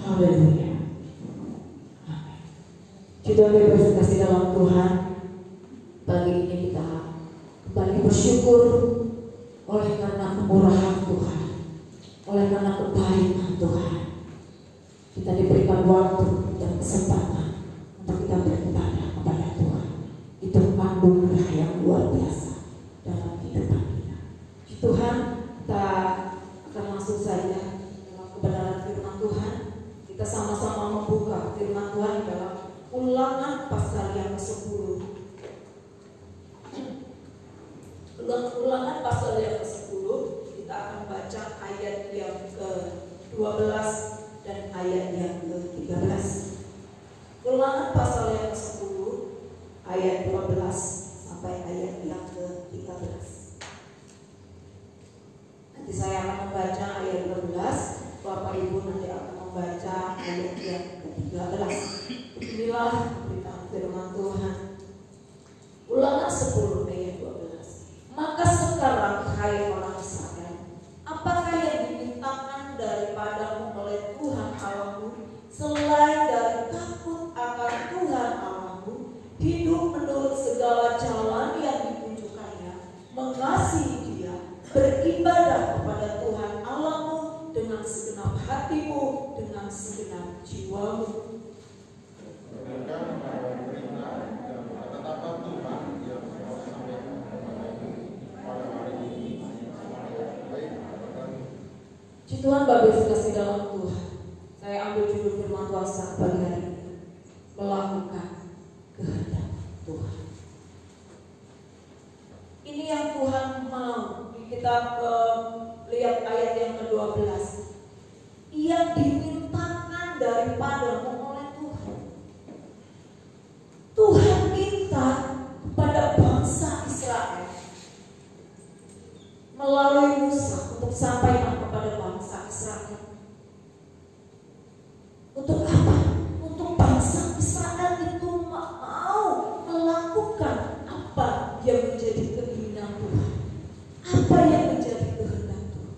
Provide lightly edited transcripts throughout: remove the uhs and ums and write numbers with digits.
Haleluya. Amin. Kita berkasih dalam Tuhan. Pagi ini kita kembali bersyukur oleh karena kemurahan Tuhan, oleh karena kebaikan Tuhan. Kita diberikan waktu dan kesempatan untuk kita beribadah kepada Tuhan. Itu anugerah yang luar biasa dalam kehidupan kita. Tuhan, kita akan langsung saja dalam kebenaran firman Tuhan. Kita sama-sama membuka firman Tuhan dalam Ulangan pasal yang ke-10. Ulangan pasal yang ke-10, kita akan baca ayat yang ke-12 dan ayat yang ke-13. Ulangan pasal yang ke-10 ayat 12 sampai ayat yang ke-13. Nanti saya akan membaca ayat 12, Bapak Ibu nanti akan membaca ayat yang ke-13. Inilah berita firman Tuhan. Ulangan 10 ayat 12. Maka sekarang hai orang Israel, apakah yang dimintakan daripadamu oleh Tuhan Allahmu selain dari takut akan Tuhan Allahmu, hidup menurut segala jalan yang ditunjukkannya, mengasihi Dia, beribadah kepada Tuhan Allahmu dengan segenap hatimu, dengan segenap jiwamu. Tuhan Bapak kasih dalam Tuhan. Saya ambil judul firman Tuhan saat pagi hari ini, melakukan kehendak Tuhan. Ini yang Tuhan mau. Kita lihat ayat yang ke-12. Yang dimintakan daripadamu oleh Tuhan. Tuhan minta kepada bangsa Israel melalui Musa untuk sampaikan kepada bangsa Israel. Untuk apa? Untuk bangsa Israel itu mau melakukan apa yang menjadi keinginan Tuhan, apa yang menjadi kehendak Tuhan.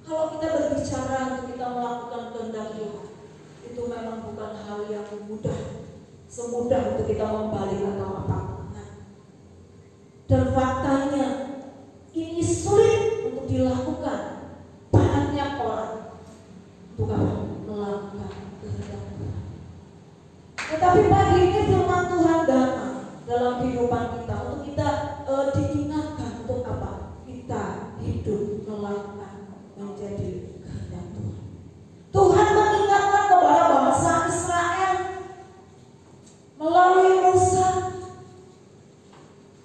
Kalau kita berbicara untuk kita melakukan kehendak Tuhan, itu memang bukan hal yang mudah, semudah untuk kita membalik atau apapun. Dan faktanya ini sulit untuk dilakukan. Banyak orang bukan melakukan kehendak Tuhan. Tetapi pagi ini firman Tuhan datang dalam kehidupan kita untuk kita diingatkan untuk apa? Kita hidup melakukan menjadi kehendak Tuhan. Tuhan mengingatkan kepada bangsa Israel melalui Musa.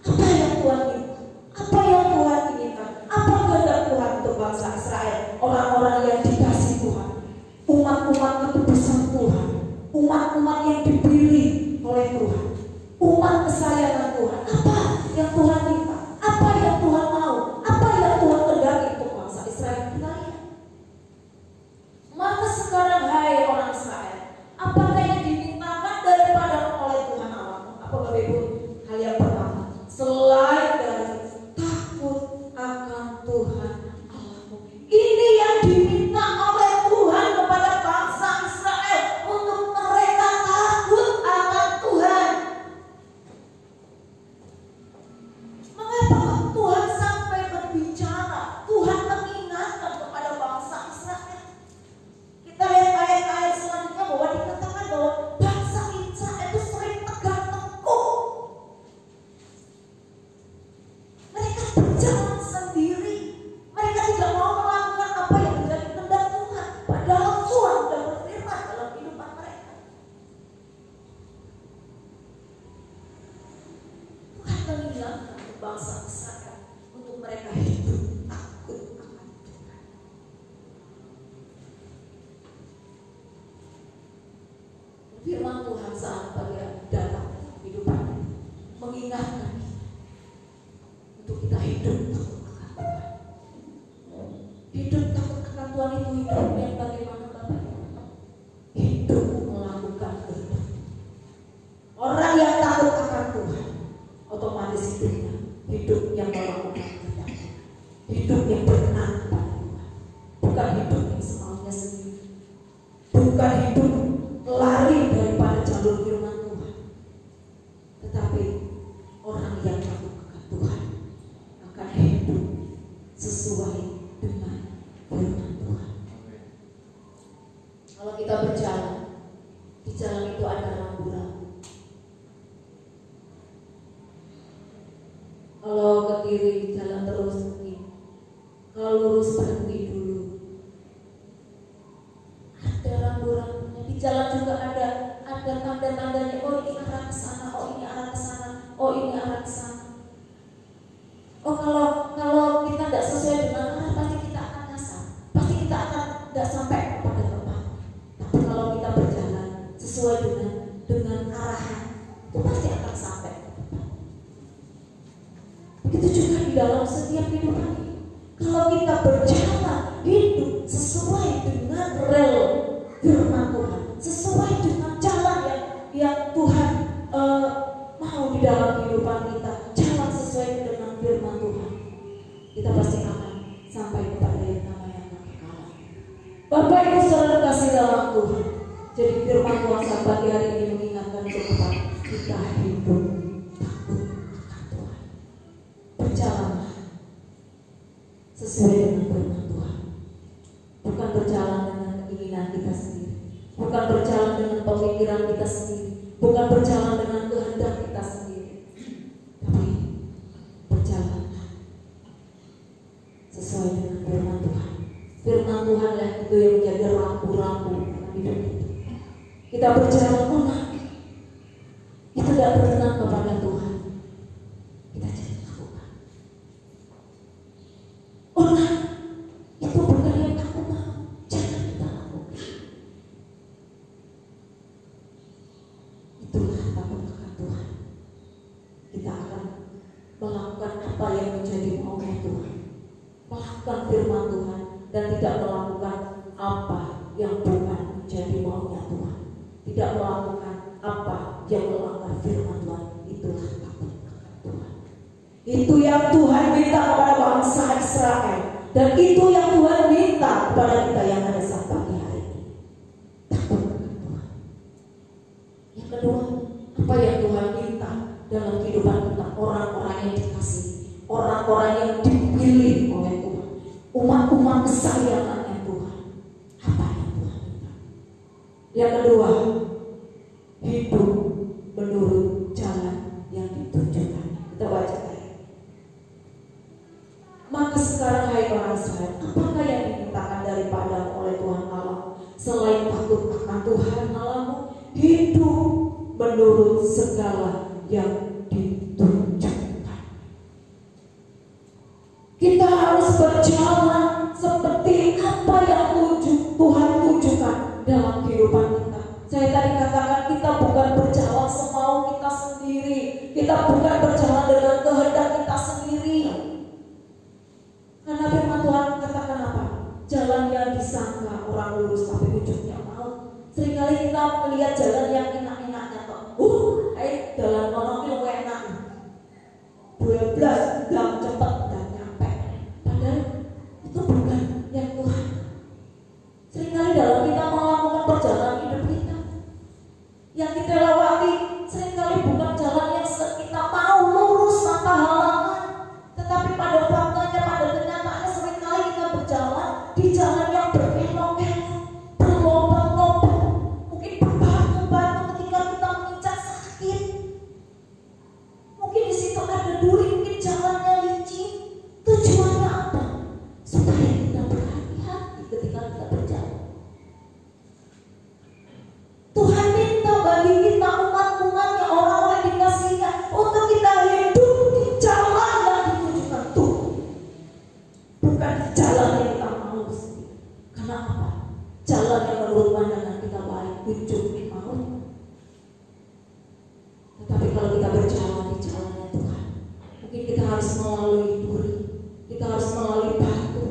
Apa yang Tuhan inginkan? Apa yang Tuhan inginkan? Apa kehendak Tuhan untuk bangsa Israel? Orang-orang yang dikasih Tuhan, umat-umat yang besar Tuhan, umat-umat yang dipilih oleh Tuhan, umat kesayangan Tuhan. Apa yang Tuhan minta? Apa yang Tuhan mau? Apa yang Tuhan kehendaki untuk bangsa Israel? Kita lihat. Maka sekarang hai orang Israel, apakah yang dimintakan daripada oleh Tuhan Allahmu? Apa Bapak Ibu? Hal yang pertama, selain dari takut akan Tuhan Allahmu. Ini yang diminta oleh Tuhan kepada bangsa Israel, untuk mereka takut akan Tuhan. Mengapa Tuhan sampai berbicara? Tuhan mengingatkan kepada bangsa Israel. Kita lihat ayat-ayat selanjutnya bahwa dikatakan bahwa bangsa Israel itu sering tegar tengkuk. Mereka berjalan sendiri. Mereka tidak mau melakukan apa yang menjadi kehendak Tuhan. Padahal Tuhan sudah berfirman dalam kehidupan mereka. Tuhan mengingatkan bangsa Israel untuk mereka hidup takut akan Tuhan. Firman Tuhan saat pagi datang kehidupan mengingatkan untuk kita hidup takut akan Tuhan. Hidup takut akan Tuhan itu hidup yang bagaimana Bapak? Hidup melakukan kehendak. Orang yang takut akan Tuhan otomatis hidupnya hidup yang melakukan kehendak, hidup yang berkenan kepada Tuhan, bukan hidup yang semaunya sendiri. bukan hidup lari daripada jalur firman Tuhan, tetapi orang yang takut akan Tuhan akan hidup sesuai dengan firman Tuhan. Kalau kita berjalan, di jalan itu ada rambu-rambu. Kalau ke kiri jalan terus mungkin, kalau lurus berhenti dulu. Ada rambu-rambunya. Di jalan juga ada tanda-tandanya. Oh ini arah ke sana, oh ini arah ke sana, oh ini arah ke sana. Oh kalau kita tidak sesuai dengan arah, pasti kita akan nyasar, pasti kita akan tidak sampai pada tempat. Tapi kalau kita berjalan sesuai dengan arahan, itu pasti akan sampai ke tempat. Begitu juga di dalam setiap kehidupan ini. Kalau kita berjalan hidup sesuai dengan rel firman Tuhan, sesuai dengan jalan yang Tuhan mau di dalam kehidupan kita, jalan sesuai dengan firman Tuhan, kita pasti akan sampai kepada yang namanya kekekalan. Bapak Ibu Saudara kasih dalam Tuhan, jadi firman Tuhan saat pagi hari ini mengingatkan kepada kita hidup takut akan Tuhan. Berjalanlah sesuai dengan firman Tuhan, bukan berjalan dengan keinginan kita sendiri, bukan berjalan dengan pemikiran kita sendiri, bukan berjalan dengan kehendak kita sendiri, tapi berjalanlah sesuai dengan firman Tuhan. Firman Tuhan lah itu yang menjadi rambu-rambu dalam hidup kita. Kita berjalan menang, kita tidak berkenan kepada Tuhan, kita jadi lakukan. Nah, itu bukan yang aku mau, jangan kita lakukan. Itulah takut akan Tuhan. Kita akan melakukan apa yang menjadi maunya Tuhan, melakukan firman Tuhan, dan tidak melakukan apa yang bukan menjadi maunya Tuhan, tidak melakukan apa yang melanggar firman Tuhan. Itulah takut akan Tuhan. Itu yang Tuhan minta kepada bangsa Israel, dan itu yang Tuhan minta kepada kita yang ada saat pagi hari ini. Takut akan Tuhan. Yang kedua, apa yang Tuhan minta dalam kehidupan kita? Orang-orang yang dikasih, orang-orang yang dipilih oleh Tuhan, umat-umat kesayangannya Tuhan. Apa yang Tuhan minta? Yang kedua, hidup menurut jalan yang ditunjukkan. Kita baca. Maka sekarang hai orang Israel, apakah yang dimintakan daripada oleh Tuhan Allah selain takut akan Tuhan Allahmu? Hidup menurut segala yang ditunjukkan. Kita harus berjalan seperti apa yang Tuhan tunjukkan dalam kehidupan kita. Saya tadi katakan kita bukan berjalan semau kita sendiri, kita bukan berjalan dengan kehendak kita sendiri. Karena firman Tuhan katakan apa? Jalan yang disangka orang lurus tapi ujungnya maut. Seringkali kita melihat jalan yang enak-enaknya kok. Jalan orang yang enak. 12 jam cepat dan nyampe. Padahal itu bukan yang Tuhan. Seringkali dalam kita melakukan perjalanan hidup kita, yang kita lewati seringkali bukan jalan yang kita mau lurus tanpa halangan, tetapi pada faktanya, pada kenyataannya seringkali kita berjalan di jalan yang berbelok-belok, berlobang-lobang, mungkin berbatu-batu ketika kita menginjak sakit. Mungkin di situ ada duri, mungkin jalannya licin. Tujuannya apa? Supaya kita berhati-hati ketika kita berjalan. Tuhan minta bagi kita umat-umatnya, orang-orang dikasihnya, untuk kita hidup di jalan yang ditunjukkan Tuhan, bukan di jalan yang kita mau sendiri. Karena apa? Jalan yang menurut pandangan kita baik, ujungnya mau. Tetapi kalau kita berjalan di jalannya Tuhan, mungkin kita harus melalui duri, kita harus melalui batu,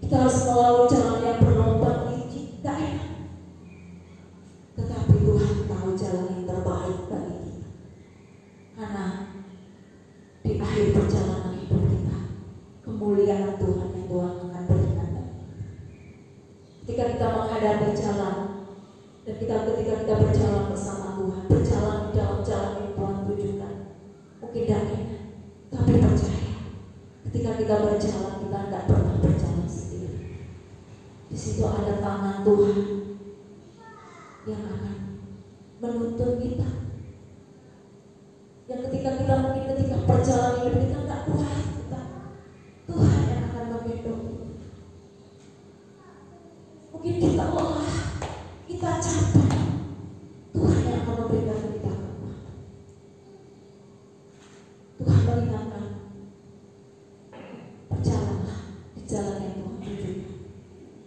kita harus melalui jalan yang berlobang licin, tidak enak. Tetapi Tuhan tahu jalan yang terbaik bagi kita. Karena di akhir perjalanan hidup kita, kemuliaan Tuhan yang Tuhan akan berikan bagi kita. Ketika kita menghadapi jalan Dan ketika kita berjalan bersama Tuhan, berjalan di dalam jalan yang Tuhan tunjukkan, mungkin tidak enak, tapi percaya, ketika kita berjalan, kita tidak pernah berjalan sendiri. Di situ ada tangan Tuhan yang akan menuntun kita. Yang ketika perjalanan hidup kita tidak kuat, Tuhan yang akan menggendong. Mungkin kita lelah, kita capek, Tuhan yang akan memberikan kita kekuatan. Tuhan mengingatkan, berjalanlah di jalan yang Tuhan tunjukkan,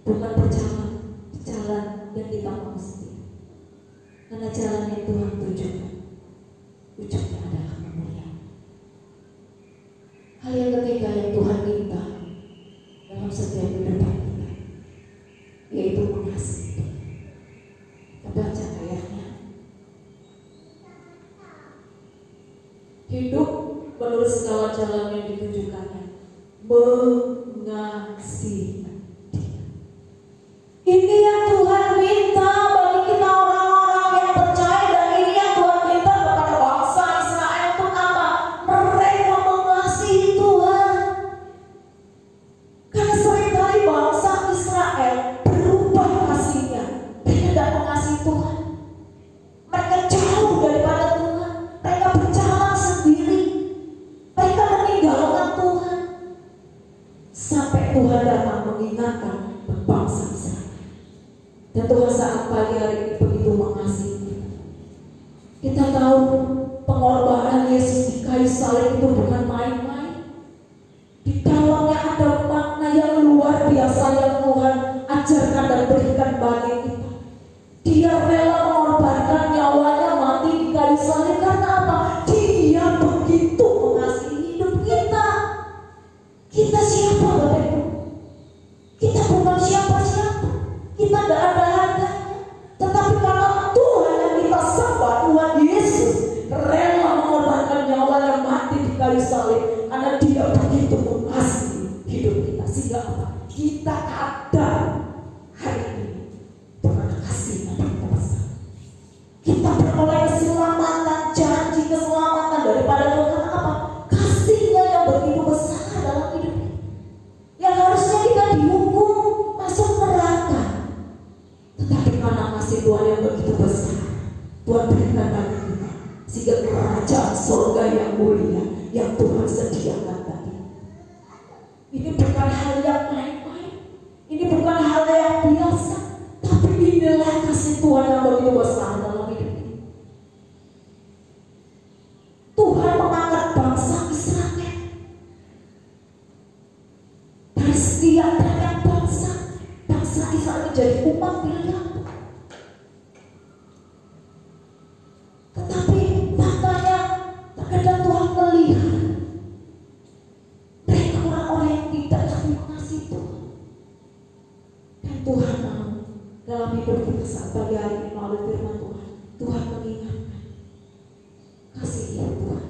bukan berjalan di jalan yang kita mau sendiri. Karena jalan yang Tuhan tunjukkan, ujungnya adalah kemuliaan. Hal yang ketiga yang Tuhan minta dalam setiap kehidupan kita, yaitu mengasihi. Kita baca ayatnya. Hidup menurut segala jalan yang ditunjukkannya, mengasihi Dia. Ini yang Tuhan minta bagi kita orang-orang yang percaya, dan ini yang Tuhan minta kepada bangsa Israel untuk apa? Mereka mengasihi Tuhan. Karena seringkali bangsa Israel berubah kasihnya, mereka tidak mengasihi Tuhan. Mereka jauh daripada Tuhan, mereka berjalan sendiri, mereka meninggalkan Tuhan. Sampai Tuhan datang mengingatkan bangsa Israel. Dan Tuhan saat pagi hari ini begitu mengasihi kita. Kita tahu pengorbanan Yesus di kayu salib itu bukan main-main. Di dalamnya ada makna yang luar biasa yang Tuhan ajarkan dan berikan bagi kita. Dia rela mengorbankan nyawanya mati di kayu salib karena apa? Dia begitu mengasihi hidup kita. Kita siapa, Bapak Ibu? Kita bukan siapa-siapa. Kita tidak ada harganya. Tetapi karena Tuhan yang kita sembah, Tuhan Yesus rela mengorbankan nyawanya mati di kayu salib, karena Dia begitu mengasihi hidup kita. Sehingga apa? Kita ada hari ini karena kasih yang kita besar. Kita beroleh keselamatan, janji keselamatan daripada Tuhan. Apa? Kasihnya yang begitu besar dalam hidup kita. Yang harusnya kita dihukum masuk neraka, tetapi karena kasih Tuhan yang begitu besar, Tuhan berikan bagi kita, sehingga kerajaan surga yang mulia yang Tuhan sediakan bagi kita. Ini bukan hal yang main-main, ini bukan hal yang biasa, tapi inilah kasih Tuhan yang begitu besar dalam hidup ini. Tuhan mengangkat bangsa Israel dari setiap banyak bangsa Israel menjadi umat pilihan. Tetapi faktanya terkadang Tuhan melihat mereka orang-orang yang tidak lagi mengasihi Tuhan. Dan Tuhan mau dalam hidup kita saat pagi hari ini melalui firman Tuhan, Tuhan mengingatkan kasih Tuhan,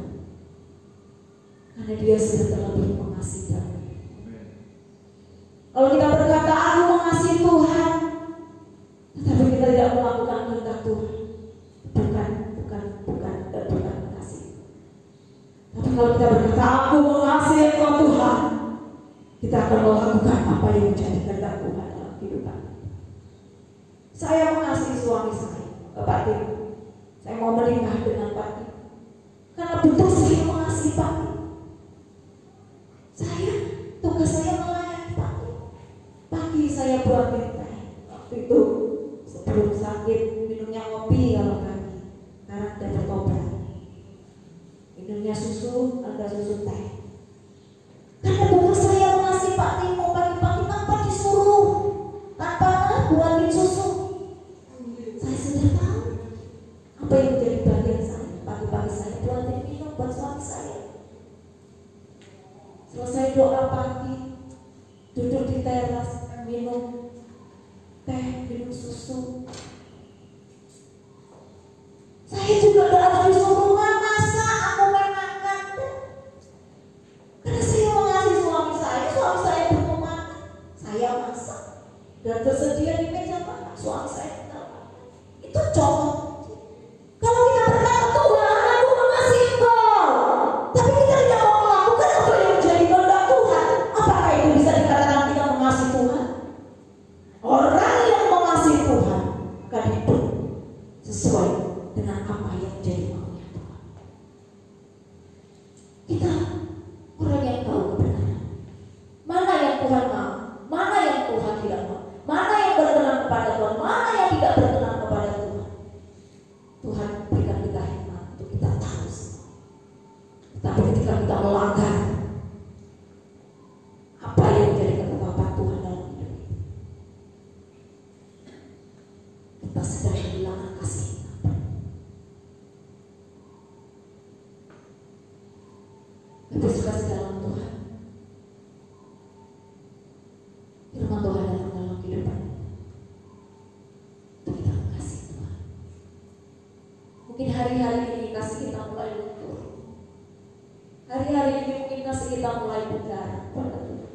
karena Dia sudah terlebih mengasihi kami. Kalau kita berkata aku mengasihi Tuhan, tetapi kita tidak melakukan kehendak Tuhan, bukan mengasihi. Tapi kalau kita berkata aku mengasihi Engkau Tuhan, kita akan melakukan apa yang menjadi kehendak Tuhan dalam kehidupan. Saya mengasihi suami saya, Pak Tim. Saya mau menikah dengan Pak Tim karena betul saya mengasihi Pak Tim. Tugas saya melayani Pak Tim. Pagi saya buatin teh. Waktu itu sebelum sakit minumnya kopi kalau pagi. Sekarang udah bertobat. Minumnya susu, ada susu teh. Karena tugas saya mengasihi Pak Timo pagi-pagi tanpa disuruh, tanpa buatin susu. Saya sudah tahu apa yang menjadi bagian saya. Pagi-pagi saya buatin minum buat suami saya. Selesai doa pagi, duduk di teras, minum teh, minum susu. Saya juga tidak harus disuruh masa aku makan. Karena saya mengasihi suami saya butuh makan, saya masak dan tersedia di meja makan. Suami saya tidak makan. hidup sesuai dengan apa yang menjadi maunya Tuhan. Kita orang yang tahu kebenaran, mana yang Tuhan mau, mana yang Tuhan tidak mau, mana yang berkenan kepada Tuhan, mana yang tidak berkenan kepada Tuhan. Tuhan berikan kita hikmat untuk kita tahu semua. Tapi ketika kita melanggar apa yang menjadi ketetapan Tuhan dalam hidup kita sedang kehilangan kasih. Itu suka dalam Tuhan. Firman Tuhan dalam kehidupan untuk kita mengasihi Tuhan. Mungkin hari-hari ini kasih kita mulai luntur. Hari-hari ini mungkin kasih kita mulai pudar pada Tuhan.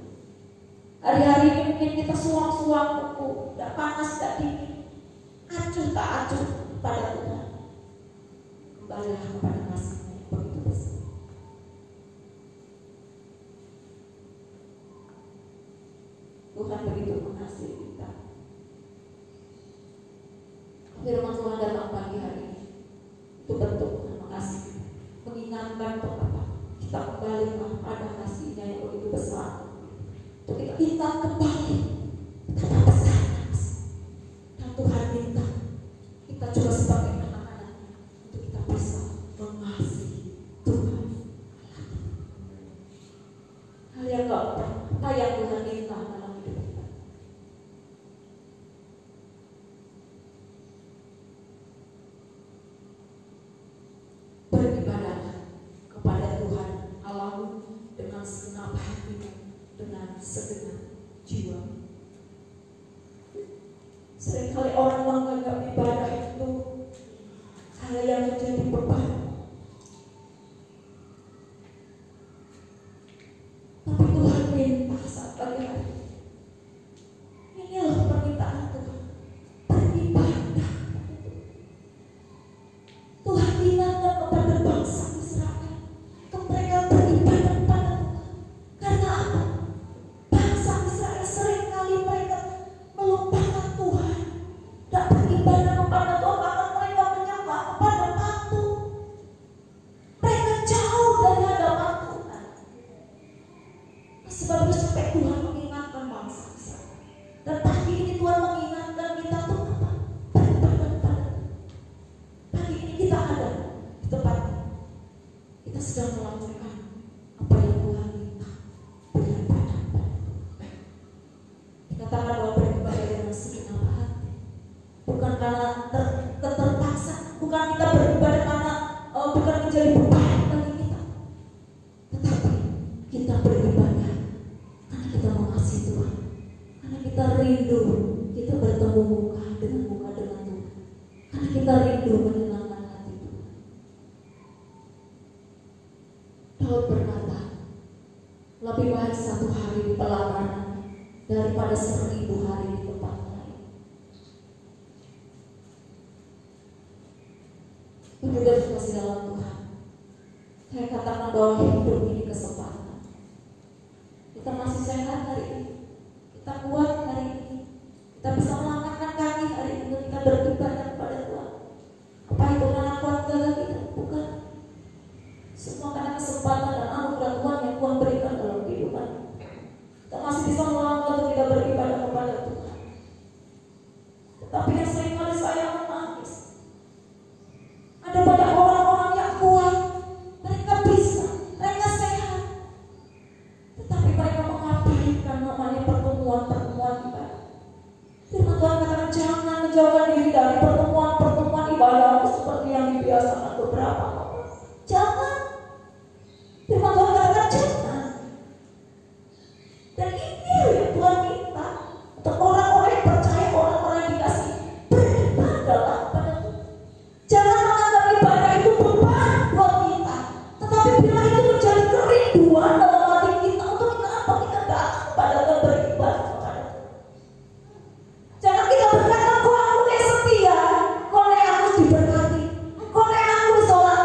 Hari-hari ini mungkin kita suang-suang kuku, tidak panas, tidak dingin, acuh tak acuh pada Tuhan. Kembalilah kepada kasih-Nya yang begitu besar. Tuhan begitu mengasihi kita. Firman Tuhan datang pagi hari ini itu bentuk mengasihi, mengingatkan untuk apa? Kita kembali pada kasih-Nya yang begitu besar. Untuk kita ingat kembali betapa besar dan Tuhan minta kita juga sebagai anak-anaknya untuk kita bisa mengasihi Tuhan. Hal yang keempat, apa yang Tuhan minta dalam hidup kita? Beribadah kepada Tuhan Allahmu dengan segenap hatimu, dengan segenap jiwa. Seringkali orang menganggap ibadah itu hal yang menjadi beban. Tapi Tuhan minta saat pagi hari ini loh permintaan Tuhan, beribadah. Tuhan ingatkan kepada bangsa Israel untuk mereka beribadah kepada Tuhan. Karena apa? Bangsa Israel seringkali mereka melupakan Tuhan, tidak beribadah kepada Tuhan karena mereka menyembah kepada patung. Mereka jauh dari hadapan Tuhan. Sebab itu sampai Tuhan mengingatkan bangsa Israel. Dan pagi ini Tuhan mengingatkan kita untuk apa? Beribadah kepada Tuhan. Pagi ini kita ada di tempat ini. Kita sedang melakukan apa yang Tuhan minta. Beribadah kepada Tuhan. Dikatakan bahwa beribadah dengan segenap hati. Bukan karena terpaksa. Bukan kita beribadah karena bukan menjadi beban bagi kita. Tetapi kita beribadah karena kita mengasihi Tuhan. Karena kita rindu kita bertemu muka dengan Tuhan. Karena kita rindu menyenangkan hati Tuhan. Daud berkata, lebih baik satu hari di pelayanan daripada 1000 hari di tempat lain. Sudah kasih dalam Tuhan. Saya katakan bahwa hidup ini kesempatan. Kita masih sehat hari ini. Kita kuat hari ini. Kita bisa melangkahkan kaki hari ini untuk kita beribadah kepada Tuhan. Apa itu karena kuat gagah kita? Bukan. Semua karena kesempatan dan anugerah Tuhan yang Tuhan berikan dalam kehidupan. Kita masih bisa melangkah untuk kita beribadah kepada Tuhan. Tetapi yang seringkali saya menangis. Ada banyak orang-orang yang kuat. Mereka bisa, mereka sehat. Tetapi mereka mengabaikan namanya pertemuan-pertemuan ibadah. Firman Tuhan katakan jangan menjauhkan diri dari pertemuan-pertemuan ibadah seperti yang dibiasakan beberapa orang. Jangan. Firman Tuhan katakan jangan. Dan ini yang Tuhan minta untuk orang-orang yang percaya, orang-orang yang dikasih, beribadahlah kepada Tuhan. Jangan menganggap ibadah itu beban buat kita. Tetapi bila itu menjadi kerinduan dalam hati kita untuk kita apa? Kita datang kepada Tuhan beribadah kepada Tuhan. Jangan kita berkata, kau aku yang setia, kau yang aku diberkati, kau yang aku sholat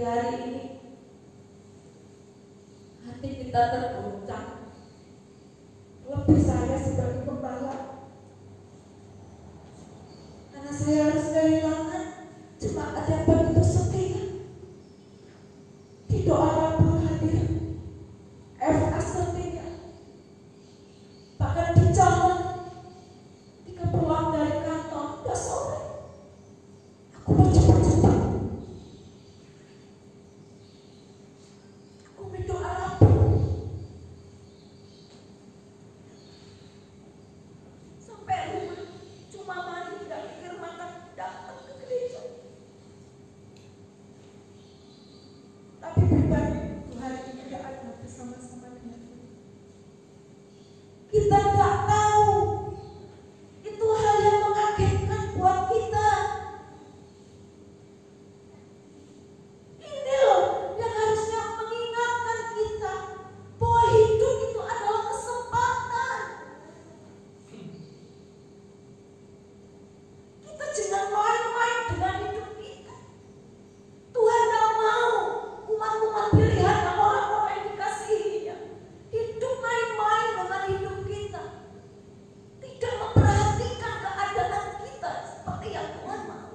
hari ini hati kita terguncang. Lebih saya sebagai gembala, karena saya harus kehilangan jemaat yang begitu setia. Di doa Rabu hadir FA setia, bahkan di jalan ketika pulang dari kantor udah sore, aku bercepat-cepat, aku berdoa Rabu. Sampai rumah cuma mandi, gak mikir makan, datang ke gereja. Tapi pribadi Tuhan tidak ada bersama-sama dengan kita. Kita gak tahu itu hal yang mengagetkan buat kita. Ini loh yang harusnya mengingatkan kita bahwa hidup itu adalah kesempatan. Kita jangan main-main dengan hidup kita. Tuhan gak mau umat-umat pilihan dan orang-orang yang dikasihinya hidup main-main dengan hidup kita, tidak memperhatikan keadaan kita seperti yang Tuhan mau.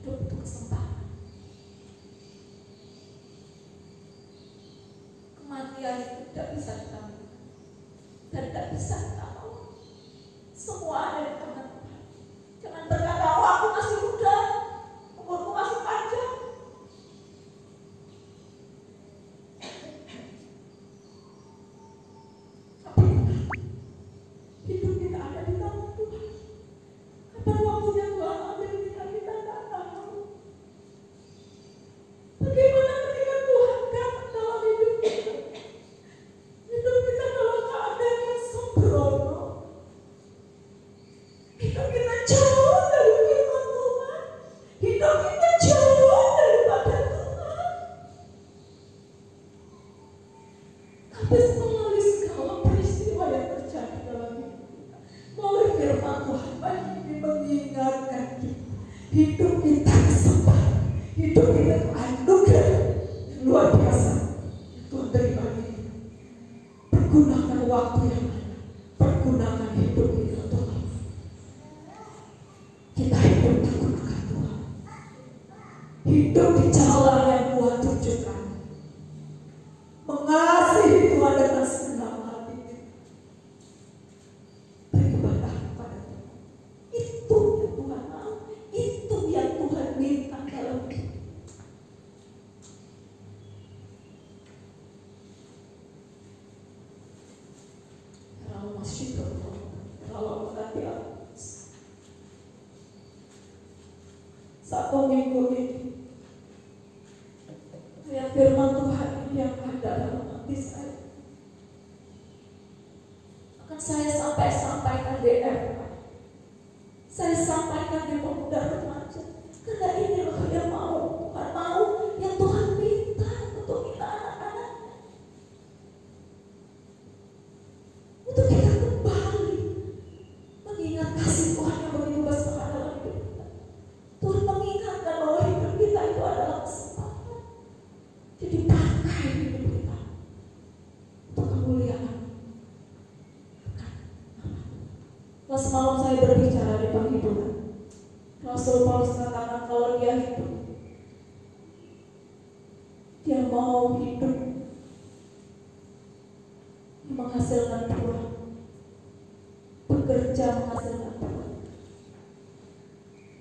Hidup itu kesempatan. Kematian itu tidak bisa ditanggung dan tidak bisa kita mau. Semua ada di tangan Tuhan. Jangan berkata, oh aku masih muda, umurku masih panjang. Tapi hidup kita ada di tangan Tuhan. Kapan waktunya Tuhan ambil kita tak tahu. Bagaimana ketika Tuhan datang dalam hidup kita? Hidup kita dalam keadaan yang sembrono. Hidup kita jauh dari firman Tuhan. Hidup kita jauh daripada Tuhan. Tapi melalui segala peristiwa yang terjadi dalam hidup kita, melalui firman Tuhan bagi mengingatkan kita, hidup kita kesempatan. Hidup kita itu anugerah yang luar biasa yang Tuhan beri bagi kita. Pergunakan waktu yang ada, pergunakan hidup kita untuk Allah. Kita hidup menggunakan Tuhan, hidup di jalan yang Tuhan tunjukkan, mengasihi Tuhan dengan segenap hati kita, beribadah kepada Tuhan. Itu yang Tuhan mau, itu yang Tuhan minta dalam hidup. Kalau masih berdoa, kalau tadi satu minggu ini, yang firman Tuhan yang ada dalam hati saya akan saya sampaikan di FA. Saya sampaikan di pemuda remaja, karena inilah yang mau Tuhan mau, yang Tuhan minta untuk kita anak-anaknya, untuk kita kembali mengingat kasih Tuhan yang begitu besar dalam hidup kita. Tuhan mengingatkan bahwa hidup kita itu adalah kesempatan. Jadi pakai hidup kita untuk kemuliaan. Kalau semalam saya berbicara di penghidupan, Rasul Paulus katakan kalau dia hidup, dia mau hidup menghasilkan buah, bekerja menghasilkan buah.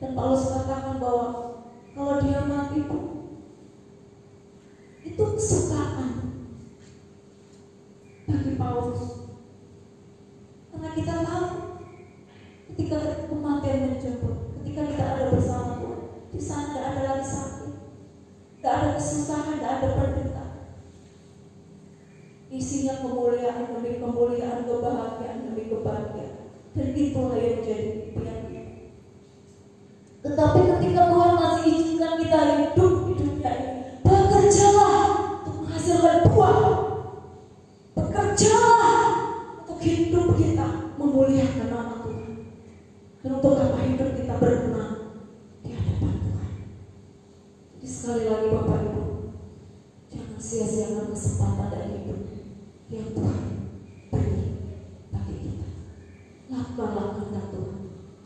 Dan Paulus katakan bahwa kalau dia mati pun itu kesukaan bagi Paulus, karena kita tahu ketika kematian menjemput, ketika kita ada bersama Tuhan, di sana tidak ada lagi sakit, tidak ada kesusahan, tidak ada penderitaan. Isinya kemuliaan demi kemuliaan, kebahagiaan demi kebahagiaan, dan itulah yang menjadi impian kita. Tetapi ketika Tuhan masih izinkan kita hidup di dunia ini, bekerjalah untuk menghasilkan buah, bekerjalah untuk hidup kita memuliakan nama Tuhan. Dan untuk apa hidup kita berguna di hadapan Tuhan. Jadi sekali lagi Bapak Ibu, jangan sia-siakan kesempatan dan hidup yang Tuhan beri bagi kita. Lakukanlah kehendak Tuhan.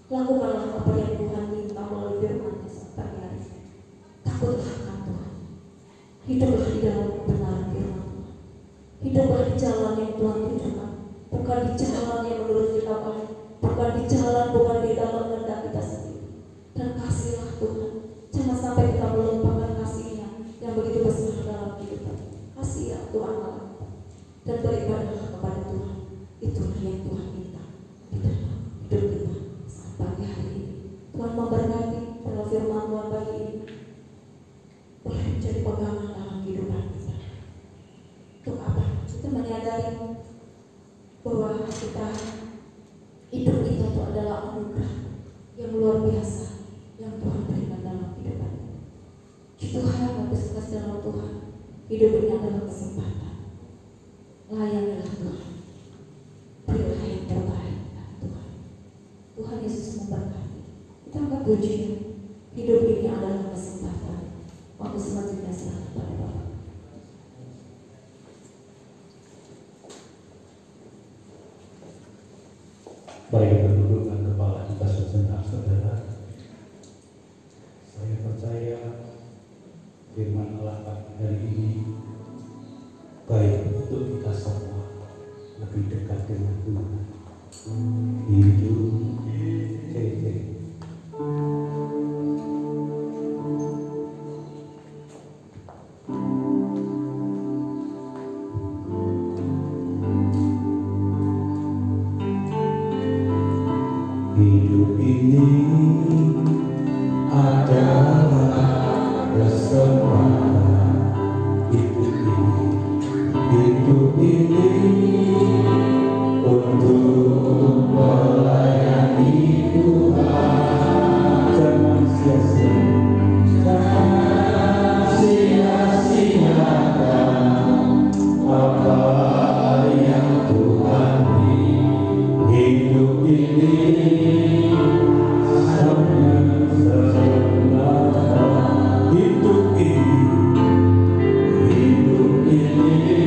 Lakukanlah apa yang Tuhan minta melalui firman-Nya pagi hari ini. Takutlah akan Tuhan. Hiduplah di dalam kebenaran firman Tuhan. Hiduplah di jalan yang Tuhan tujukan, bukan di jalan yang menurut kita baik, bukan di jalan, bukan di dalam kehendak kita sendiri. Dan kasihlah Tuhan. Jangan sampai kita melupakan kasih-Nya yang begitu besar dalam kehidupan. Kasih ya Tuhan Allah kita. Dan beribadahlah kepada Tuhan. Itulah yang Tuhan minta di dalam hidup kita saat pagi hari ini. Tuhan memberkati dalam firman Tuhan pagi ini. Boleh menjadi pegangan dalam kehidupan kita. Untuk apa? Kita menyadari bahwa hidup kita itu adalah anugerah yang luar biasa yang Tuhan berikan dalam kehidupan kita. Tuhan berkesukaan dalam Tuhan. Hidup ini adalah kesempatan. Layanilah Tuhan. Berilah yang terbaik Tuhan. Tuhan Yesus memberkati. Kita angkat pujian. Hidup ini adalah kesempatan. Waktu selanjutnya serahkan pada Bapak. Mari kita duduk dengan kepala kita sejenak, saudara. Saya percaya firman Allah pagi hari ini baik untuk kita semua lebih dekat dengan Tuhan. Hidup hidup ini adalah kesempatan. Hidup ini untuk melayani Tuhan. Jangan sia-sia, jangan sia-siakan apa yang Tuhan beri. Hidup ini hidup ini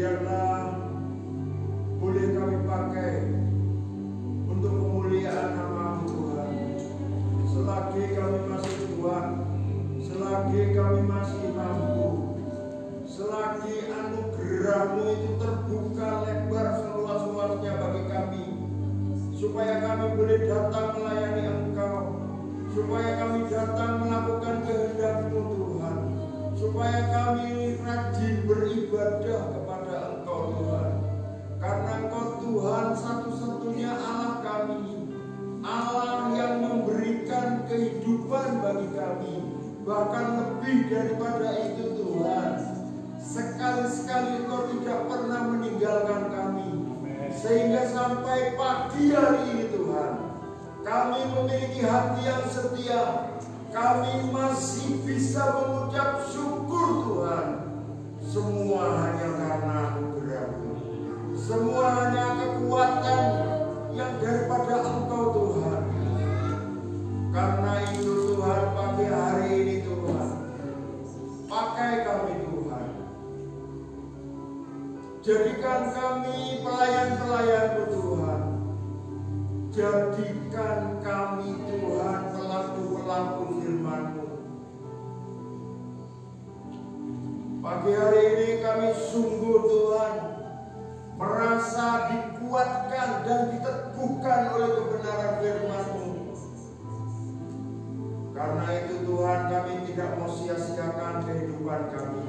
biarlah boleh kami pakai untuk kemuliaan nama-Mu Tuhan. Selagi kami masih kuat, selagi kami masih mampu, selagi anugerah-Mu itu terbuka lebar seluas-luasnya bagi kami, supaya kami boleh datang melayani Engkau, supaya kami datang melakukan kehendak-Mu Tuhan, supaya kami rajin beribadah kepada Engkau Tuhan. Karena Engkau Tuhan satu-satunya Allah kami, Allah yang memberikan kehidupan bagi kami. Bahkan lebih daripada itu Tuhan, sekali-sekali Engkau tidak pernah meninggalkan kami. Sehingga sampai pagi hari ini Tuhan, kami memiliki hati yang setia. Kami masih bisa mengucap syukur Tuhan. Semua hanya karena anugerah-Mu. Semua hanya kekuatan yang daripada Engkau Tuhan. Karena itu Tuhan, pagi hari ini Tuhan, pakai kami Tuhan. Jadikan kami pelayan-pelayan-Mu Tuhan. Jadikan kami Tuhan pelaku-pelaku firman-Mu. Pagi hari ini kami sungguh Tuhan merasa dikuatkan dan diteguhkan oleh kebenaran firman-Mu. Karena itu Tuhan, kami tidak mau sia-siakan kehidupan kami.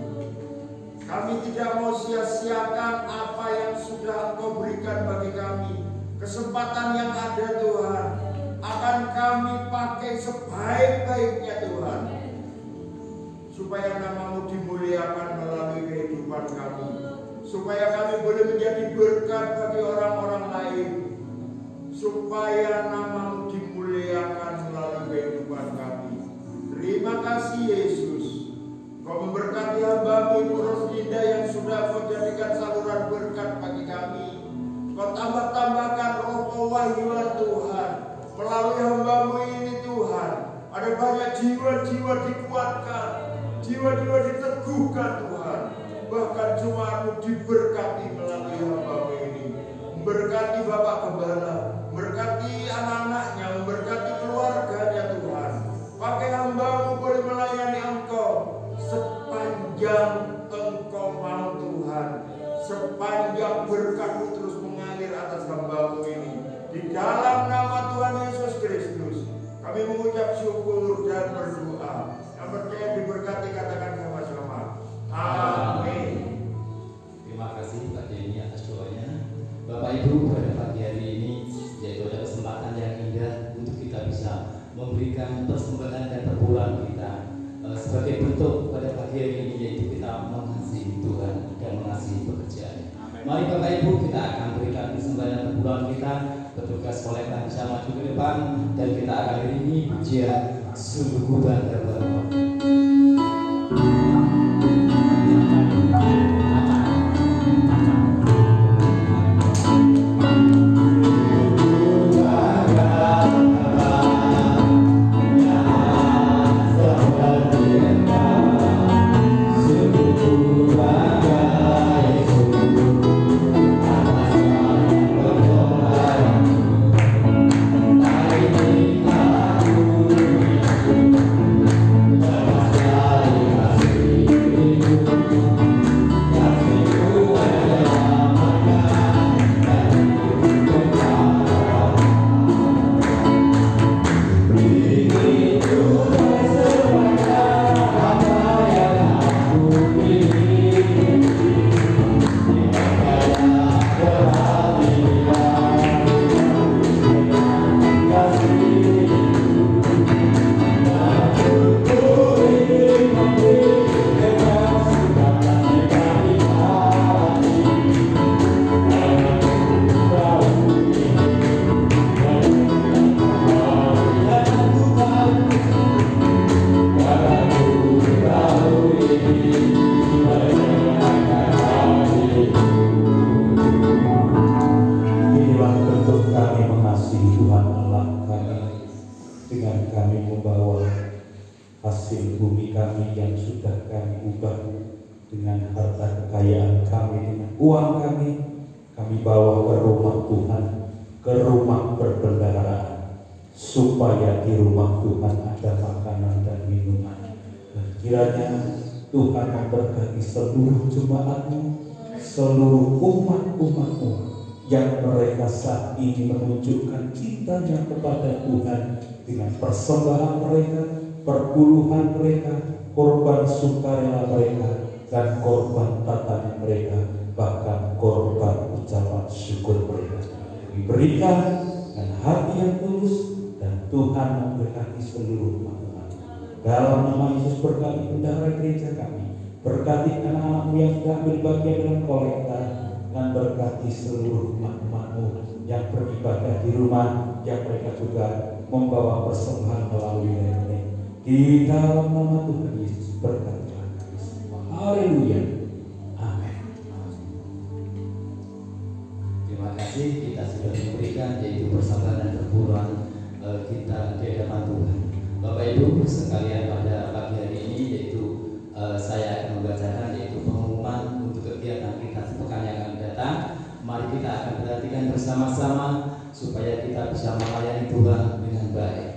Kami tidak mau sia-siakan apa yang sudah Engkau berikan bagi kami. Kesempatan yang ada Tuhan akan kami pakai sebaik-baiknya Tuhan, supaya nama-Mu dimuliakan melalui kehidupan kami, supaya kami boleh menjadi berkat bagi orang-orang lain, supaya nama-Mu dimuliakan melalui kehidupan kami. Terima kasih Yesus, Kau memberkati hamba-Mu Ibu Roslinda yang sudah Kau jadikan saluran berkat bagi kami. Kau tambah-tambahkan roh pewahyuan Tuhan melalui hamba-Mu ini Tuhan. Ada banyak jiwa-jiwa dikuatkan, jiwa-jiwa diteguhkan Tuhan. Bahkan jemaat-Mu diberkati melalui hamba-Mu ini. Memberkati Bapak Gembala, memberkati anak-anaknya, memberkati keluarganya Tuhan. Pakai hamba-Mu boleh melayani Engkau sepanjang Engkau mau Tuhan. Sepanjang berkat-Mu terus mengalir atas hamba-Mu ini. Di dalam nama Tuhan Yesus Kristus kami mengucap syukur dan berdoa. Yang percaya diberkati katakan sama-sama. Amin. Terima kasih Pak Denny atas doanya. Bapak Ibu, pada pagi hari ini yaitu ada kesempatan yang indah untuk kita bisa memberikan persembahan dan perpuluhan kita sebagai bentuk pada pagi hari ini, yaitu kita mengasihi Tuhan dan mengasihi pekerjaan. Mari Bapak Ibu, kita akan berikan persembahan perpuluhan kita. Petugas kolektor bisa maju ke depan dan kita akan iringi pujian sungguh kuat terbaru. Uang kami bawa ke rumah Tuhan, ke rumah perbendaharaan, supaya di rumah Tuhan ada makanan dan minuman. Dan kiranya Tuhan memberkati seluruh jemaat-Mu, seluruh umat-umat-Mu yang mereka saat ini menunjukkan cintanya kepada Tuhan dengan persembahan mereka, perpuluhan mereka, korban sukarela mereka, dan korban tatanan mereka, bahkan korban ucapan syukur mereka diberikan dengan hati yang tulus, dan Tuhan memberkati seluruh umat-umat. Dalam nama Yesus berkati bendahara gereja kami, berkati anak-anak-Mu yang sudah ambil bagian dalam kolekta, dan berkati seluruh umat-umat-Mu yang beribadah di rumah, yang mereka juga membawa persembahan melalui rekening. Di dalam nama Tuhan Yesus berkatilah kami semua. Haleluya. Amin. Terima kasih, kita sudah memberikan yaitu persembahan dan perpuluhan kita di hadapan Tuhan. Bapak Ibu sekalian, pada pagi hari ini yaitu saya akan membacakan yaitu pengumuman untuk kegiatan kita sepekan yang akan datang. Mari kita akan perhatikan bersama-sama supaya kita bisa melayani Tuhan dengan baik.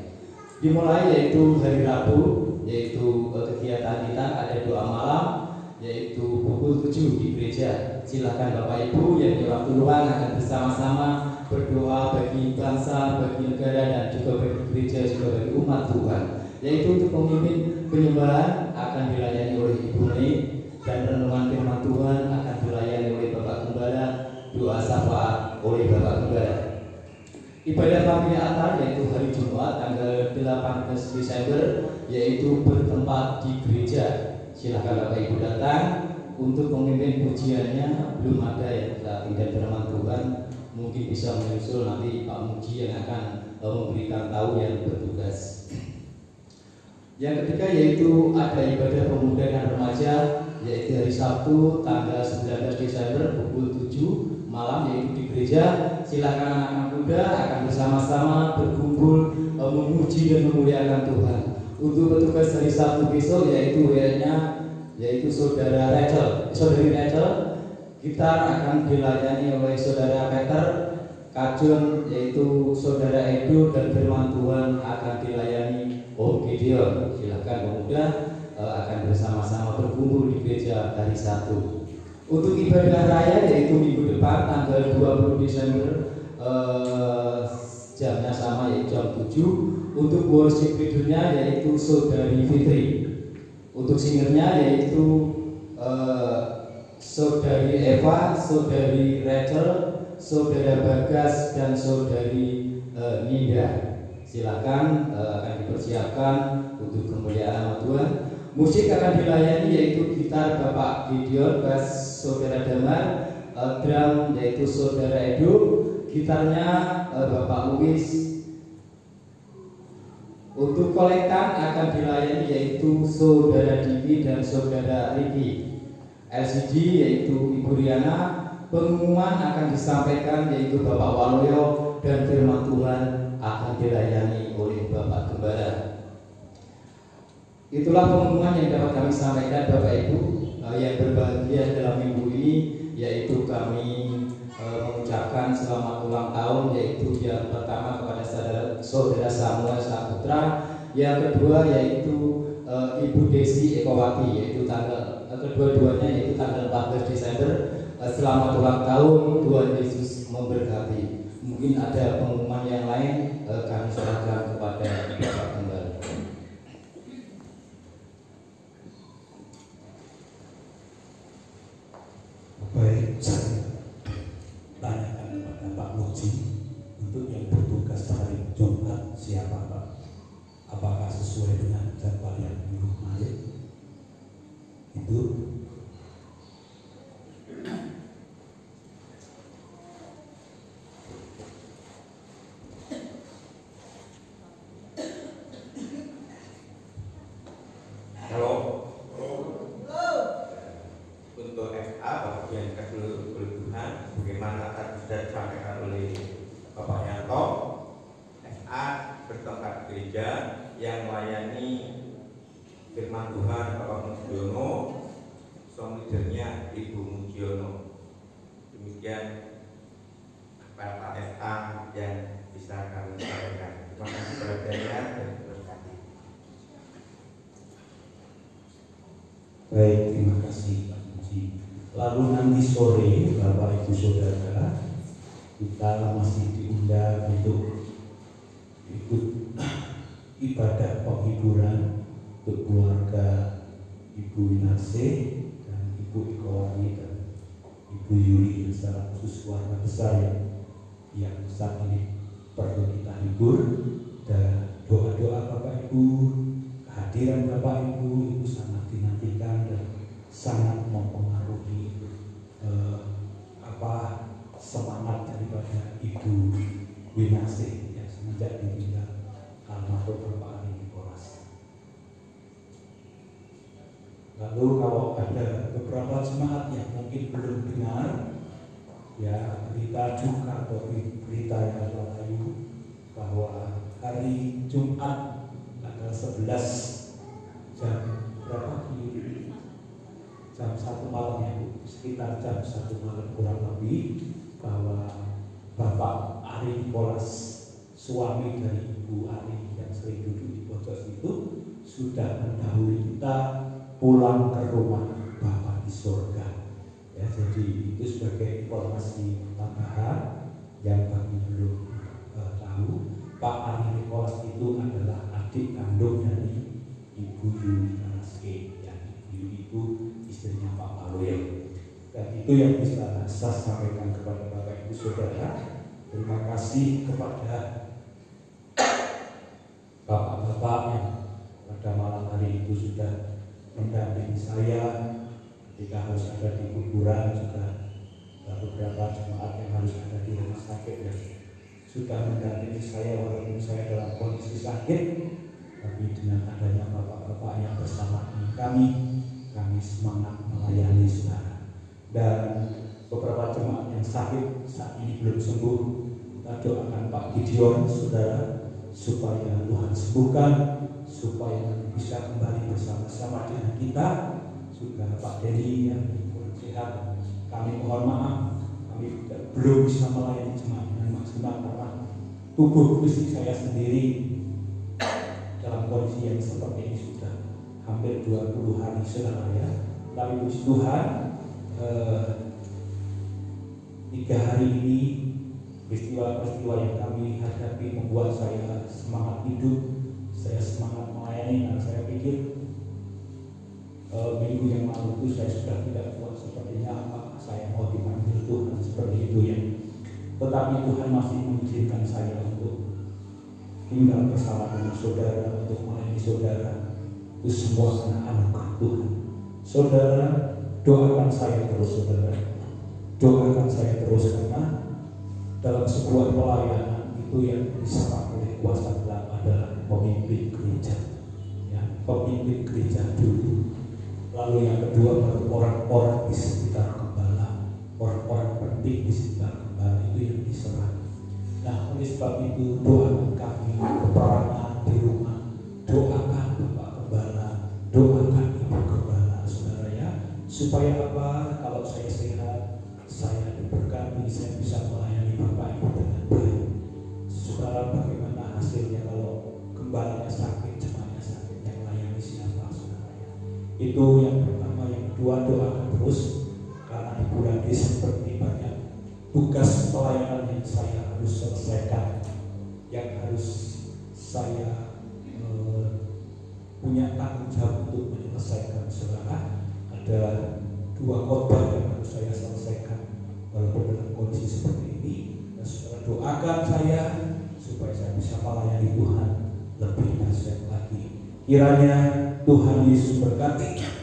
Dimulai yaitu hari Rabu, yaitu kegiatan kita ada doa malam, yaitu pukul 7 di gereja. Silakan Bapak Ibu yang di waktu luang akan bersama-sama berdoa bagi bangsa, bagi negara, dan juga bagi gereja, juga bagi umat Tuhan. Yaitu untuk pemimpin penyembahan akan dilayani oleh Ibu Mei, dan renungan firman Tuhan akan dilayani oleh Bapak Gembala, doa syafaat oleh Bapak Gembala. Ibadah pagi Natal yaitu hari Jumat tanggal 18 Desember yaitu bertempat di gereja. Silakan Bapak Ibu datang. Untuk pemimpin pujiannya belum ada yang kita tinggal firman Tuhan, mungkin bisa menyusul nanti Pak Muji yang akan memberikan tahu yang bertugas. Yang ketiga yaitu ada ibadah pemuda dan remaja yaitu hari Sabtu tanggal 19 Desember pukul 7 malam yaitu di gereja. Silakan anak-anak muda akan bersama-sama berkumpul memuji dan memuliakan Tuhan. Untuk petugas hari Sabtu besok yaitu yaitu saudari Rachel, gitar akan dilayani oleh saudara Peter, kajun yaitu saudara Edo, dan firman Tuhan akan dilayani Om Gideon. Silakan pemuda akan bersama-sama berkumpul di gereja hari Sabtu. Untuk ibadah raya yaitu minggu depan tanggal 20 Desember jamnya sama yaitu jam 7. Untuk worship leadernya yaitu saudari Fitri. Untuk singernya yaitu saudari Eva, saudari Rachel, saudara Bagas, dan saudari Ninda. Silakan akan dipersiapkan untuk kemuliaan Tuhan. Musik akan dilayani yaitu gitar Bapak Gideon, bass saudara Damar, drum yaitu saudara Edo, gitarnya Bapak Luis. Untuk kolektan akan dilayani yaitu saudara Divi dan saudara Riki. LCD yaitu Ibu Riana. Pengumuman akan disampaikan yaitu Bapak Waloyo, dan firman Tuhan akan dilayani oleh Bapak Gembala. Itulah pengumuman yang dapat kami sampaikan Bapak Ibu yang berbahagia dalam minggu ini, yaitu kami mengucapkan selamat ulang tahun yaitu yang pertama kepada saudara Samuel Saputra, yang kedua yaitu Ibu Desi Ekowati yaitu kedua-duanya yaitu tanggal 14 Desember. Selamat ulang tahun, Tuhan Yesus memberkati. Mungkin ada pengumuman yang lain kami serahkan kepada Bapak Gembala. Baik, saya tanyakan kepada Pak Muji untuk yang bertugas hari Jumat siapa Pak? Apakah sesuai dengan jadwal yang minggu kemarin? Itu untuk FA bagian keseluruhan bagaimana tadi sudah disampaikan oleh Bapak Yanto. FA bertempat gereja yang melayani firman Tuhan Bapak Mujiono, song leadernya Ibu Mujiono. Demikian Bapak SA yang bisa kami sampaikan. Terima kasih perhatiannya dan berkati. Baik, terima kasih Pak Puji. Lalu nanti sore Bapak Ibu Saudara, kita masih diundang untuk ikut ibadah penghiburan untuk keluarga Ibu Winarse dan Ibu Ikowani dan Ibu Yuri, dan secara khusus keluarga besar yang saat ini perlu kita hibur. Dan doa-doa Bapak Ibu, kehadiran Bapak Ibu itu sangat dinantikan dan sangat mempengaruhi semangat daripada Ibu Winarse yang semenjak ditinggal almarhum Bapak Ari Nicholas. Lalu kalau ada beberapa jemaat yang mungkin belum dengar ya berita duka atau berita yang lain, bahwa hari Jumat tanggal 11 jam berapa jam 1 malam ya Bu, sekitar jam 1 malam kurang lebih, bahwa Bapak Ari Nicholas, suami dari Ibu Ari yang sering duduk di pojok itu, sudah mendahului kita pulang ke rumah Bapa di surga. Ya, jadi itu sebagai informasi tambahan yang kami belum tahu. Pak Ari Nicholas itu adalah adik kandung dari Ibu Yuli Karaske, yang Ibu itu istrinya Pak Palwil. Dan itu yang bisa saya sampaikan kepada Bapak Ibu Saudara. Terima kasih kepada Bapak-bapak yang pada malam hari itu sudah mendampingi saya ketika harus ada di kuburan, juga beberapa jemaat yang harus ada di rumah sakit dan sudah mendampingi saya walaupun saya dalam kondisi sakit. Tapi dengan adanya bapak-bapak yang bersama kami semangat melayani saudara. Dan beberapa jemaat yang sakit saat ini belum sembuh, kita doakan Pak Gideon saudara supaya Tuhan sembuhkan, supaya bisa kembali bersama-sama dengan kita. Juga Pak Dedi yang kurang sehat, kami mohon maaf, kami belum bisa melayani jemaat dengan maksimal karena tubuh fisik saya sendiri dalam kondisi yang seperti ini sudah hampir 20 hari saudara ya. Tapi puji Tuhan, 3 hari ini peristiwa-peristiwa yang kami hadapi membuat saya semangat hidup, saya semangat melayani. Dan saya pikir minggu yang lalu itu saya sudah tidak kuat, sepertinya apa saya mau dipanggil Tuhan seperti itu ya. Tetapi Tuhan masih mengizinkan saya untuk tinggal bersama dengan saudara, untuk melayani saudara. Itu semua karena anugerah Tuhan. Saudara, doakan saya terus saudara, doakan saya terus, karena dalam sebuah pelayanan itu yang disapa oleh kuasa gelap adalah pemimpin gereja ya, pemimpin gereja dulu. Lalu yang kedua baru orang-orang di sekitar gembala, orang-orang penting di sekitar gembala, itu yang diserah. Nah oleh sebab itu doakan kami peperangan di rumah, doakan Bapak Gembala, doakan Ibu Gembala saudara ya, supaya apa? Kalau saya sehat, saya diberkati, saya bisa melayani Bapak Ibu dengan baik. Saudara, bagaimana hasilnya kalau gembalanya sakit, jemaatnya sakit, yang melayani siapa saudara ya? Itu yang pertama. Yang kedua, doakan terus, karena di bulan Desember ini banyak tugas pelayanan yang saya harus selesaikan, yang harus saya punya tanggung jawab untuk menyelesaikan saudara. Ada 2 khotbah yang harus saya selesaikan walaupun dalam kondisi seperti ini. Dan saudara doakan saya supaya saya bisa melayani Tuhan lebih dahsyat lagi. Kiranya Tuhan Yesus berkati.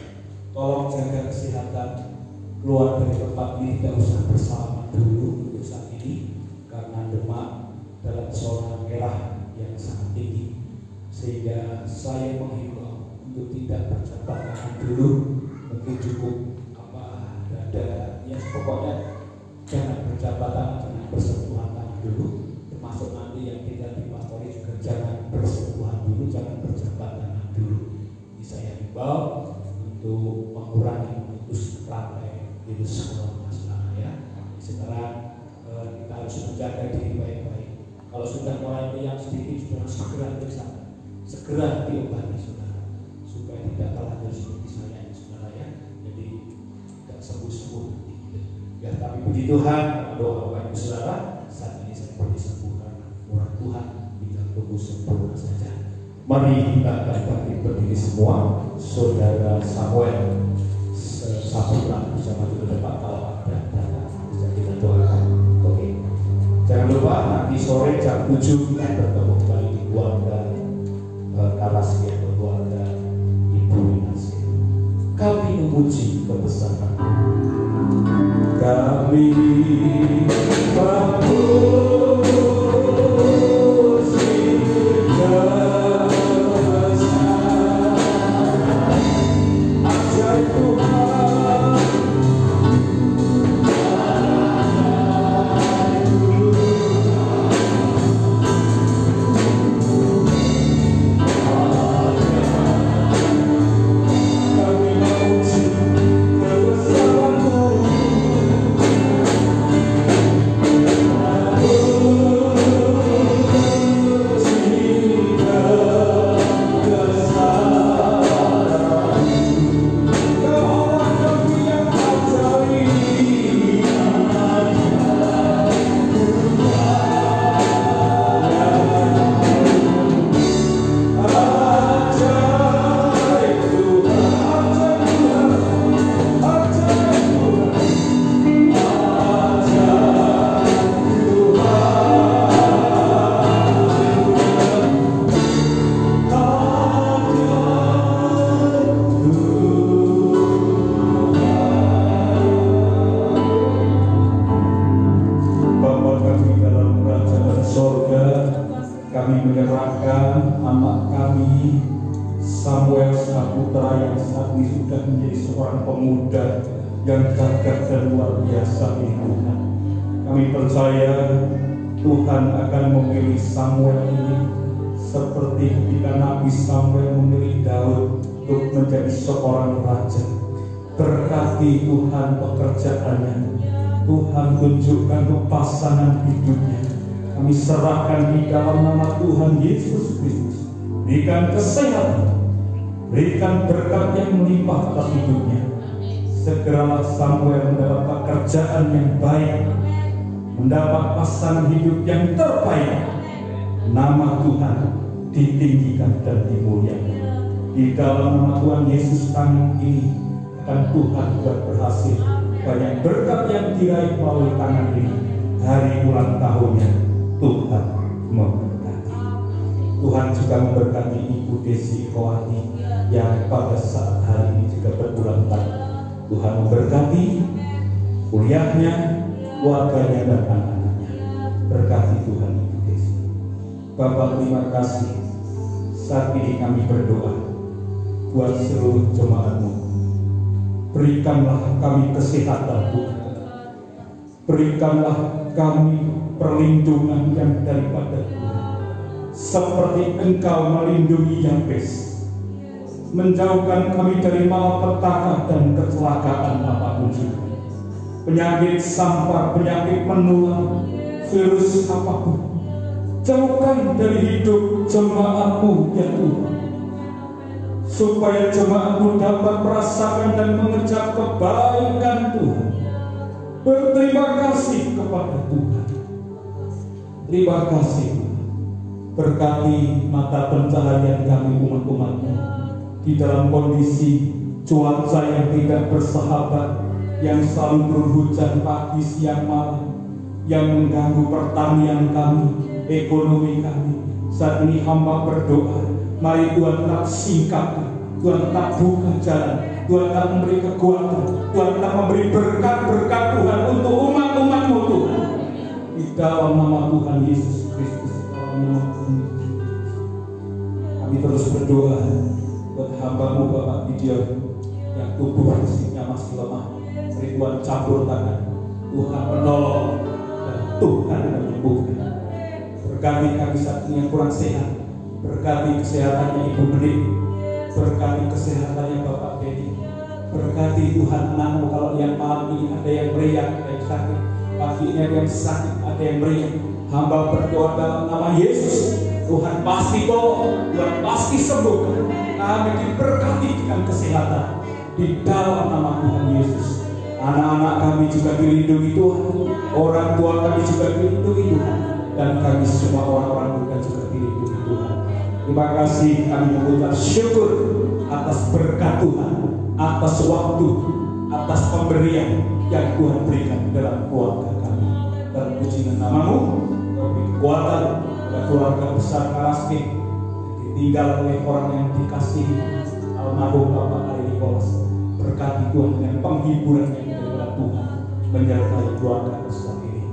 Tolong jaga kesehatan, keluar dari tempat ini tidak usah bersalaman dulu untuk saat ini, karena demam dalam zona merah yang sangat tinggi, sehingga saya menghimbau untuk tidak berjabat tangan dulu. Mungkin cukup ada ya, pokoknya jangan berjabat tangan, jangan bersentuhan tangan dulu. Termasuk nanti yang tinggal di pastori juga jangan bersentuhan dulu, jangan berjabat tangan dulu. Ini saya himbau untuk mengurangi memutus rantai virus corona ya. Sekarang kita harus menjaga diri baik-baik. Kalau sudah mulai riang sedikit, segera periksa, segera diobati saudara, supaya tidak terlanjur seperti saya ini saudara ya. Jadi tidak sembuh-sembuh. Ya, tapi puji Tuhan, doa Bapak Ibu saudara, saat ini saya disembuhkan karena murah Tuhan, tidak tunggu sempurna saja. Mari kita akan berdiri semua, saudara Samuel, sahabat bersama kita Pak kalau ada bisa kita doakan. Oke. Jangan lupa nanti sore jam 7 kita bertemu kembali di keluarga Kalasi atau keluarga Ibu Inasi. Kami memuji kebesaran kami yang gagah dan luar biasa ini Tuhan. Kami percaya Tuhan akan memilih Samuel ini seperti ketika Nabi Samuel memilih Daud untuk menjadi seorang raja. Berkati Tuhan pekerjaannya, Tuhan tunjukkan kepasangan hidupnya. Kami serahkan di dalam nama Tuhan Yesus Kristus. Berikan kesehatan, berikan berkat yang melimpah atas hidupnya. Segeralah Samuel mendapat pekerjaan yang baik, mendapat pasangan hidup yang terbaik. Nama Tuhan ditinggikan dan dimuliakan. Di dalam nama Tuhan Yesus tangan ini akan Tuhan buat berhasil. Banyak berkat yang diraih melalui tangan ini. Hari ulang tahunnya Tuhan memberkati. Tuhan juga memberkati Ibu Desi Kowati yang pada saat hari ini juga berulang tahun. Tuhan memberkati kuliahnya, keluarganya dan anak-anaknya. Berkati Tuhan Ibu Desi. Bapak terima kasih. Saat ini kami berdoa buat seluruh jemaat-Mu. Berikanlah kami kesehatan Tuhan. Berikanlah kami perlindungan yang daripada Tuhan. Seperti Engkau melindungi Yabes, menjauhkan kami dari malapetaka dan kecelakaan apapun juga. Penyakit sampar, penyakit menular, virus apapun. Jauhkan dari hidup jemaat-Mu ya Tuhan. Supaya jemaat-Mu dapat merasakan dan mengejar kebaikan Tuhan. Berterima kasih kepada Tuhan. Terima kasih Tuhan. Berkati mata pencaharian kami umat-umat-Mu di dalam kondisi cuaca yang tidak bersahabat, yang selalu berhujan pagi, siang, malam, yang mengganggu pertanian kami, ekonomi kami. Saat ini hamba berdoa, mari Tuhan tak singkapkan, Tuhan tak buka jalan, Tuhan tak memberi kekuatan, Tuhan tak memberi berkat-berkat Tuhan untuk umat-umat-Mu Tuhan. Di dalam nama Tuhan Yesus Kristus, kami terus berdoa buat hamba-Mu Bapak Gideon yang tubuh fisiknya masih lemah. Beri Tuhan campur tangan, Tuhan menolong dan Tuhan menyembuhkan. Berkati kami saat ini yang kurang sehat, berkati kesehatannya Ibu Bening, berkati kesehatannya Bapak Dedi, berkati Tuhan anak-Mu kalau yang malam ini ada yang meriang, ada yang sakit, Pagi ini ada yang sakit, ada yang meriang. Hamba berdoa dalam nama Yesus, Tuhan pasti tolong, Tuhan pasti sembuhkan. Kami diberkati dengan kesehatan di dalam nama Tuhan Yesus. Anak-anak kami juga dilindungi Tuhan, orang tua kami juga dilindungi Tuhan, dan kami semua orang-orang muda juga dilindungi Tuhan. Terima kasih, kami mengucap syukur atas berkat Tuhan, atas waktu, atas pemberian yang Tuhan berikan dalam keluarga kami. Dan pujian nama-Mu, kekuatan pada keluarga besar Karaske, ditinggal oleh orang yang dikasihi almarhum Bapak Ari Nikolas. Berkati Tuhan dengan penghiburan yang dari Tuhan menyertai keluarga besar ini.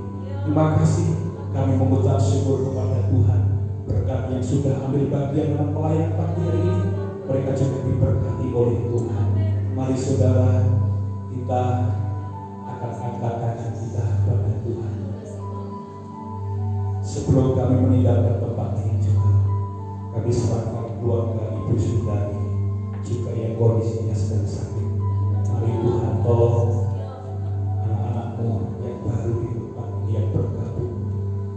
Terima kasih, kami mengucap syukur kepada Tuhan. Berkat yang sudah ambil bagian dalam pelayanan pagi hari ini, mereka juga diberkati oleh Tuhan. Mari saudara, kita akan angkat tangan kita kepada Tuhan. Sebelum kami meninggalkan tempat ini juga, kami serahkan keluarga Ibu Sundari juga yang kondisinya sedang sakit. Mari Tuhan tolong anak-anak-Mu yang baru di tempat ini yang bergabung.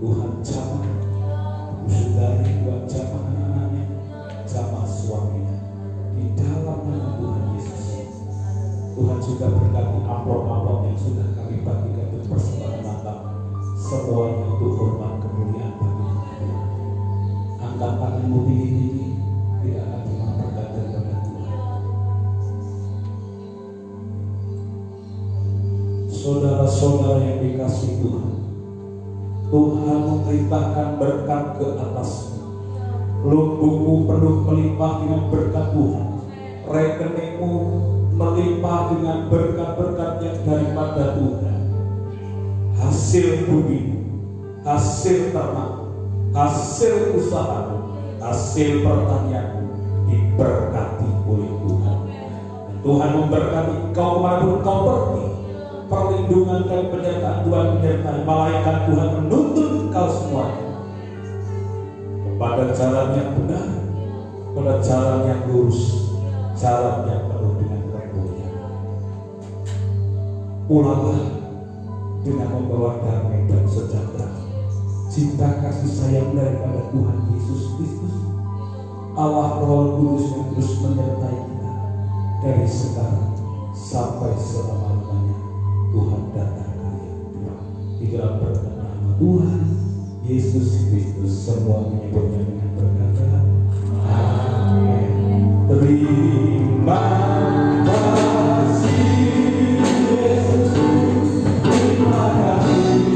Tuhan jamah Ibu Sundari, Tuhan jamah anak-anaknya, jamah suaminya di dalam nama Tuhan Yesus. Tuhan juga berkati amplop-amplop yang sudah kami bagikan untuk persembahan Natal, semuanya untuk hormat kemuliaan bagi Tuhan. Angkat tanganmu tinggi-tinggi, tidak akan cuma berkata kepada Tuhan. Saudara-saudara yang dikasihi Tuhan, Tuhan memerintahkan berkat ke atasmu. Lumbungmu penuh melimpah dengan berkat Tuhan. Rekeningmu melimpah dengan berkat-berkat yang daripada Tuhan. Hasil bumi, hasil ternak, hasil usahamu, hasil pertanianmu diberkati oleh Tuhan. Dan Tuhan memberkati kau kemanapun kau pergi. Perlindungan dan penyertaan Tuhan menyertai. Malaikat Tuhan menuntun kau semuanya kepada jalan yang benar, pada jalan yang lurus, jalan yang penuh dengan kemuliaan. Pulanglah dengan membawa damai dan sejahtera, cinta kasih sayang daripada Tuhan Yesus Kristus, Allah Roh Kudus yang terus menyertai kita dari sekarang sampai selama-lamanya. Tuhan datang kalian di dalam berkat nama Tuhan Yesus Kristus. Semua menyebutnya dengan berkata amin. Terima kasih Yesus, terima kasih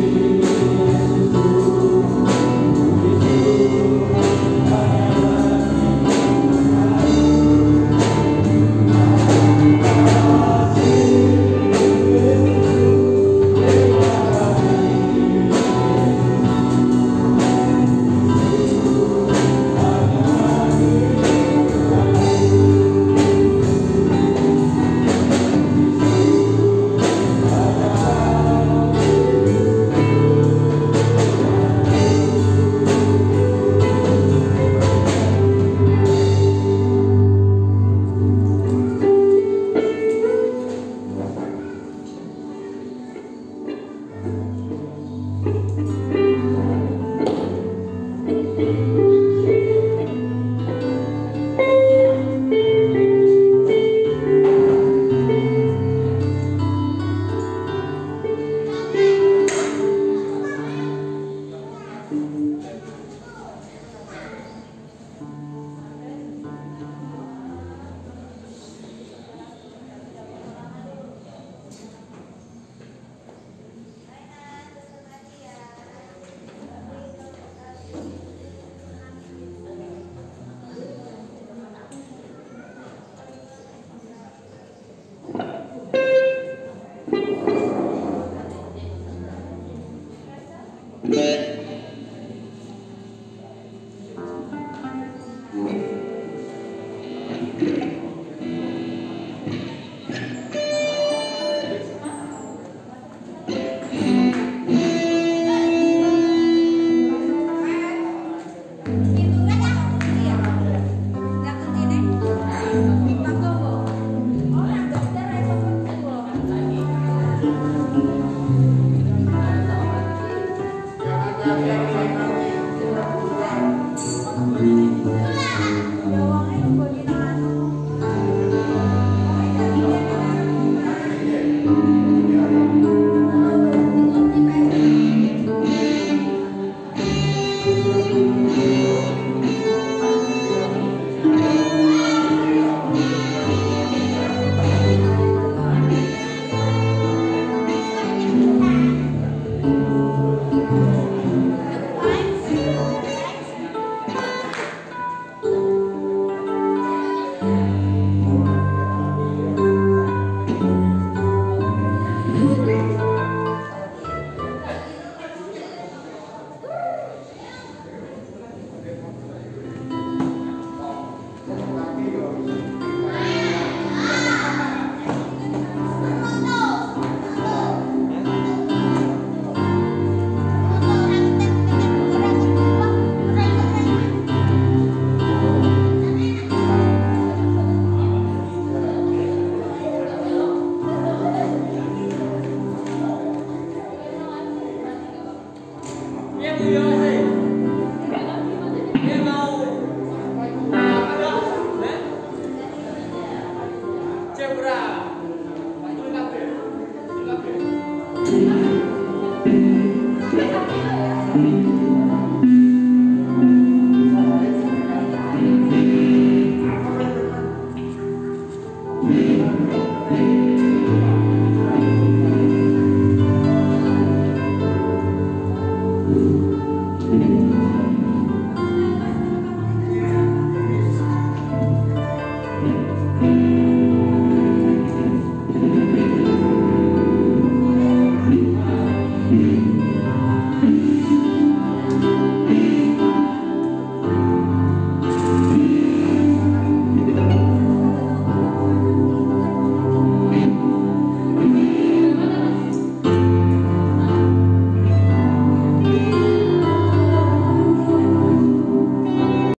Memang